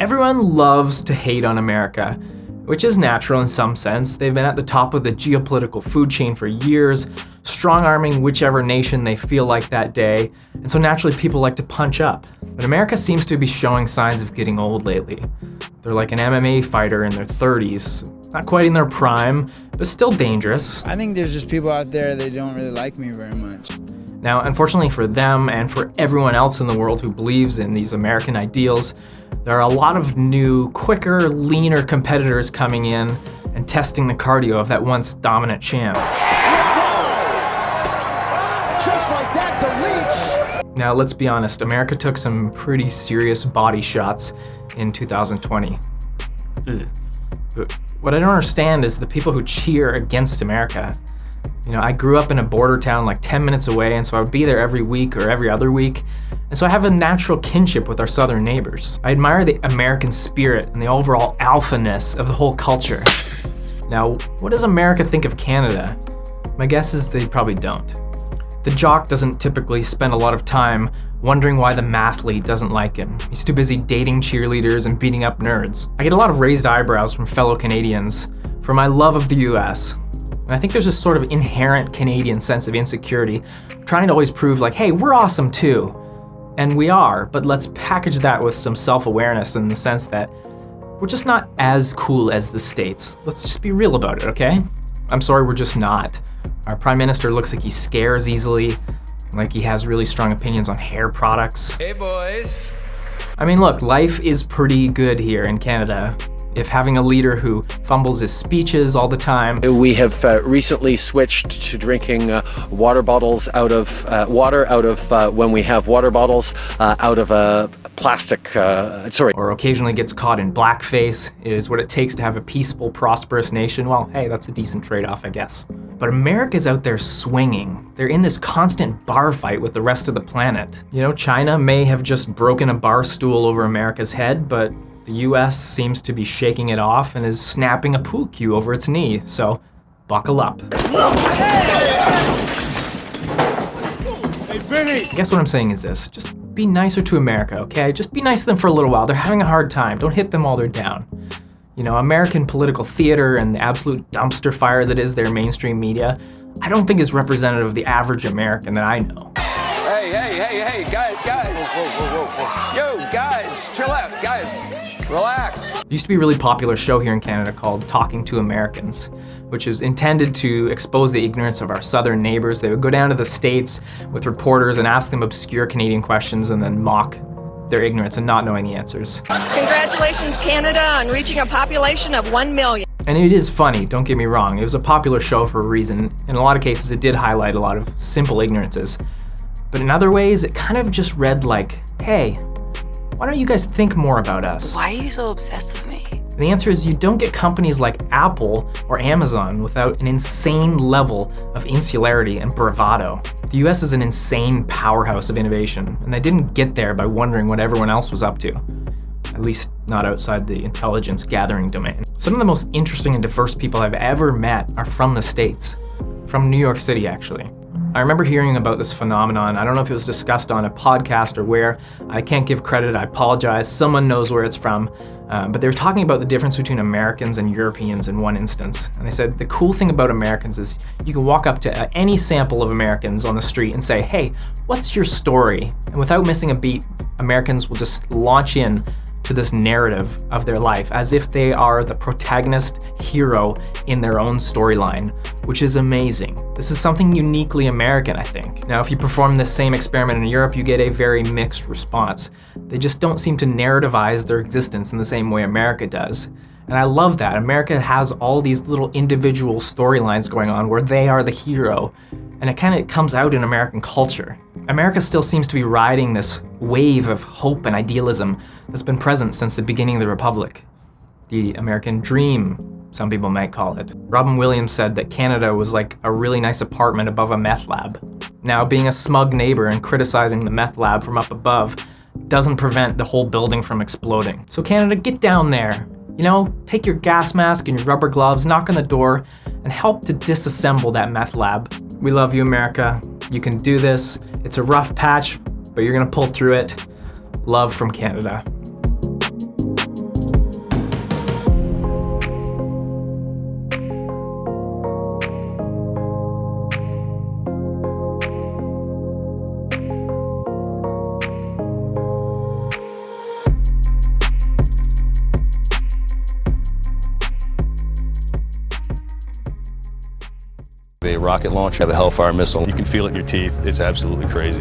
Everyone loves to hate on America, which is natural in some sense. They've been at the top of the geopolitical food chain for years, strong-arming whichever nation they feel like that day, and so naturally people like to punch up. But America seems to be showing signs of getting old lately. They're like an MMA fighter in their 30s, not quite in their prime, but still dangerous. I think there's just people out there that don't really like me very much. Now, unfortunately for them and for everyone else in the world who believes in these American ideals, there are a lot of new, quicker, leaner competitors coming in and testing the cardio of that once dominant champ. Just like that, the leech! Now, let's be honest, America took some pretty serious body shots in 2020. What I don't understand is the people who cheer against America. You know, I grew up in a border town like 10 minutes away, and so I would be there every week or every other week. And so I have a natural kinship with our southern neighbors. I admire the American spirit and the overall alphaness of the whole culture. Now, what does America think of Canada? My guess is they probably don't. The jock doesn't typically spend a lot of time wondering why the mathlete doesn't like him. He's too busy dating cheerleaders and beating up nerds. I get a lot of raised eyebrows from fellow Canadians for my love of the US. And I think there's this sort of inherent Canadian sense of insecurity, trying to always prove like, hey, we're awesome too. And we are, but let's package that with some self-awareness in the sense that we're just not as cool as the States. Let's just be real about it, okay? I'm sorry, we're just not. Our Prime Minister looks like he scares easily, like he has really strong opinions on hair products. Hey boys. I mean, look, life is pretty good here in Canada. If having a leader who fumbles his speeches all the time. We have recently switched to drinking water bottles out of when we have water bottles out of a plastic, Or occasionally gets caught in blackface is what it takes to have a peaceful, prosperous nation. Well, hey, that's a decent trade-off, I guess. But America's out there swinging. They're in this constant bar fight with the rest of the planet. You know, China may have just broken a bar stool over America's head, but the US seems to be shaking it off and is snapping a pool cue over its knee, so buckle up. I guess what I'm saying is this, just be nicer to America, okay? Just be nice to them for a little while. They're having a hard time. Don't hit them while they're down. You know, American political theater and the absolute dumpster fire that is their mainstream media, I don't think is representative of the average American that I know. Hey, guys. Yo, guys, chill out, guys. Relax. There used to be a really popular show here in Canada called Talking to Americans, which is intended to expose the ignorance of our southern neighbors. They would go down to the States with reporters and ask them obscure Canadian questions and then mock their ignorance and not knowing the answers. Congratulations, Canada, on reaching a population of 1 million. And it is funny, don't get me wrong. It was a popular show for a reason. In a lot of cases, it did highlight a lot of simple ignorances. But in other ways, it kind of just read like, hey, why don't you guys think more about us? Why are you so obsessed with me? And the answer is you don't get companies like Apple or Amazon without an insane level of insularity and bravado. The US is an insane powerhouse of innovation, and they didn't get there by wondering what everyone else was up to. At least not outside the intelligence gathering domain. Some of the most interesting and diverse people I've ever met are from the States. From New York City, actually. I remember hearing about this phenomenon. I don't know if it was discussed on a podcast or where. I can't give credit, I apologize. Someone knows where it's from. But they were talking about the difference between Americans and Europeans in one instance. And they said the cool thing about Americans is you can walk up to any sample of Americans on the street and say, hey, what's your story? And without missing a beat, Americans will just launch in to this narrative of their life as if they are the protagonist hero in their own storyline, which is amazing. This is something uniquely American, I think. Now, if you perform this same experiment in Europe, you get a very mixed response. They just don't seem to narrativize their existence in the same way America does. And I love that. America has all these little individual storylines going on where they are the hero, and it kind of comes out in American culture. America still seems to be riding this wave of hope and idealism that's been present since the beginning of the Republic. The American dream, some people might call it. Robin Williams said that Canada was like a really nice apartment above a meth lab. Now, being a smug neighbor and criticizing the meth lab from up above doesn't prevent the whole building from exploding. So Canada, get down there. You know, take your gas mask and your rubber gloves, knock on the door, and help to disassemble that meth lab. We love you, America. You can do this. It's a rough patch, but you're gonna pull through it. Love from Canada. a rocket launcher, have a Hellfire missile. You can feel it in your teeth. It's absolutely crazy.